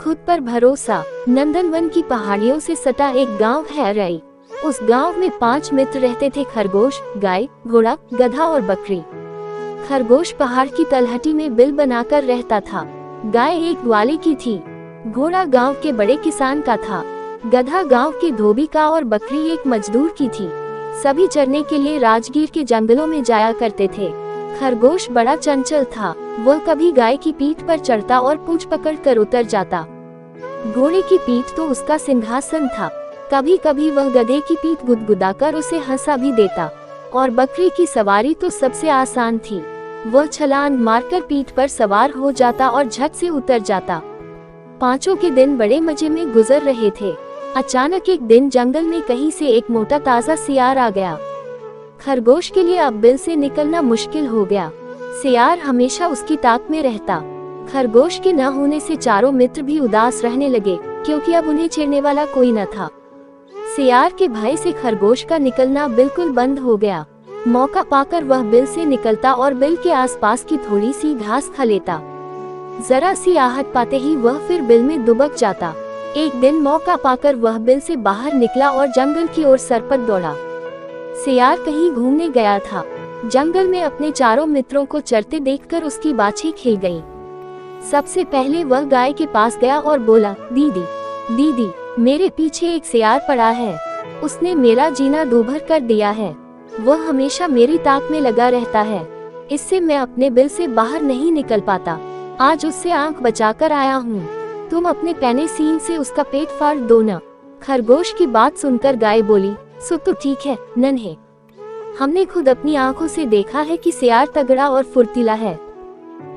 खुद पर भरोसा। नंदनवन की पहाड़ियों से सटा एक गांव है रई। उस गांव में 5 मित्र रहते थे, खरगोश, गाय, घोड़ा, गधा और बकरी। खरगोश पहाड़ की तलहटी में बिल बनाकर रहता था। गाय एक ग्वाले की थी, घोड़ा गांव के बड़े किसान का था, गधा गांव के धोबी का और बकरी एक मजदूर की थी। सभी चरने के लिए राजगीर के जंगलों में जाया करते थे। खरगोश बड़ा चंचल था, वह कभी गाय की पीठ पर चढ़ता और पूंछ पकड़कर उतर जाता। घोड़े की पीठ तो उसका सिंहासन था, कभी कभी वह गधे की पीठ गुदगुदाकर उसे हंसा भी देता। और बकरी की सवारी तो सबसे आसान थी, वह छलांग मारकर पीठ पर सवार हो जाता और झट से उतर जाता। पांचों के दिन बड़े मजे में गुजर रहे थे। अचानक एक दिन जंगल में कहीं से एक मोटा ताजा सियार आ गया। खरगोश के लिए अब बिल से निकलना मुश्किल हो गया। सियार हमेशा उसकी ताक में रहता। खरगोश के न होने से चारों मित्र भी उदास रहने लगे, क्योंकि अब उन्हें छेड़ने वाला कोई न था। सियार के भय से खरगोश का निकलना बिल्कुल बंद हो गया। मौका पाकर वह बिल से निकलता और बिल के आसपास की थोड़ी सी घास खा लेता। जरा सी आहट पाते ही वह फिर बिल में दुबक जाता। एक दिन मौका पाकर वह बिल से बाहर निकला और जंगल की ओर सरपट दौड़ा। सियार कहीं घूमने गया था। जंगल में अपने चारों मित्रों को चरते देखकर उसकी बाछी खिल गई। सबसे पहले वह गाय के पास गया और बोला, दीदी, दीदी, मेरे पीछे एक सियार पड़ा है। उसने मेरा जीना दूभर कर दिया है। वह हमेशा मेरी ताक में लगा रहता है। इससे मैं अपने बिल से बाहर नहीं निकल पाता। आज उससे आंख बचाकर आया हूँ। तुम अपने पैने सींग से उसका पेट फाड़ दो न। खरगोश की बात सुनकर गाय बोली, सो तो ठीक है नन्हे, हमने खुद अपनी आंखों से देखा है कि सियार तगड़ा और फुर्तीला है।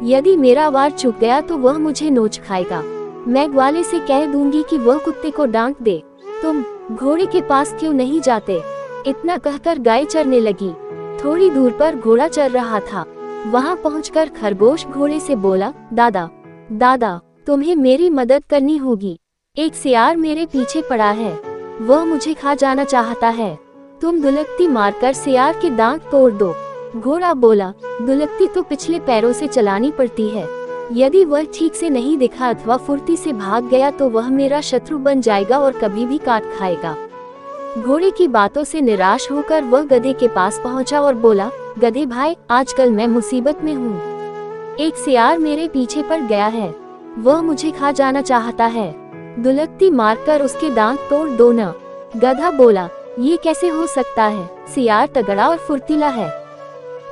यदि मेरा वार चूक गया तो वह मुझे नोच खाएगा। मैं ग्वाले से कह दूंगी कि वह कुत्ते को डांट दे। तुम घोड़े के पास क्यों नहीं जाते? इतना कहकर गाय चरने लगी। थोड़ी दूर पर घोड़ा चर रहा था। वहां पहुंचकर खरगोश घोड़े से बोला, दादा, दादा, तुम्हें मेरी मदद करनी होगी। एक सियार मेरे पीछे पड़ा है, वह मुझे खा जाना चाहता है। तुम दुलकती मारकर सियार के दांत तोड़ दो। घोड़ा बोला, दुलकती तो पिछले पैरों से चलानी पड़ती है। यदि वह ठीक से नहीं दिखा अथवा फुर्ती से भाग गया तो वह मेरा शत्रु बन जाएगा और कभी भी काट खाएगा। घोड़े की बातों से निराश होकर वह गधे के पास पहुंचा और बोला, गधे भाई, आजकल मैं मुसीबत में हूँ। एक सियार मेरे पीछे पड़ गया है, वह मुझे खा जाना चाहता है। दुलकती मारकर उसके दांत तोड़ दो न। गधा बोला, ये कैसे हो सकता है? सियार तगड़ा और फुर्तीला है।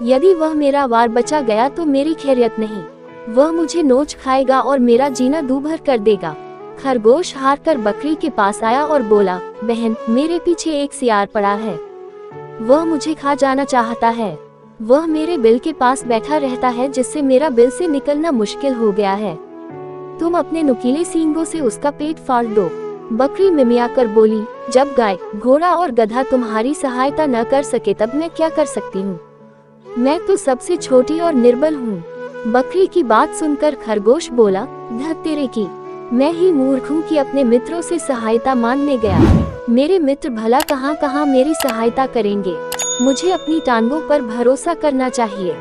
यदि वह मेरा वार बचा गया तो मेरी खैरियत नहीं, वह मुझे नोच खाएगा और मेरा जीना दूभर कर देगा। खरगोश हारकर बकरी के पास आया और बोला, बहन, मेरे पीछे एक सियार पड़ा है, वह मुझे खा जाना चाहता है। वह मेरे बिल के पास बैठा रहता है, जिससे मेरा बिल से निकलना मुश्किल हो गया है। तुम अपने नुकीले सींगों से उसका पेट फाड़ दो। बकरी मिमियाकर बोली, जब गाय, घोड़ा और गधा तुम्हारी सहायता न कर सके तब मैं क्या कर सकती हूँ? मैं तो सबसे छोटी और निर्बल हूँ। बकरी की बात सुनकर खरगोश बोला, धत तेरे की, मैं ही मूर्ख हूँ कि अपने मित्रों से सहायता मांगने गया। मेरे मित्र भला कहाँ कहाँ मेरी सहायता करेंगे। मुझे अपनी टांगों पर भरोसा करना चाहिए।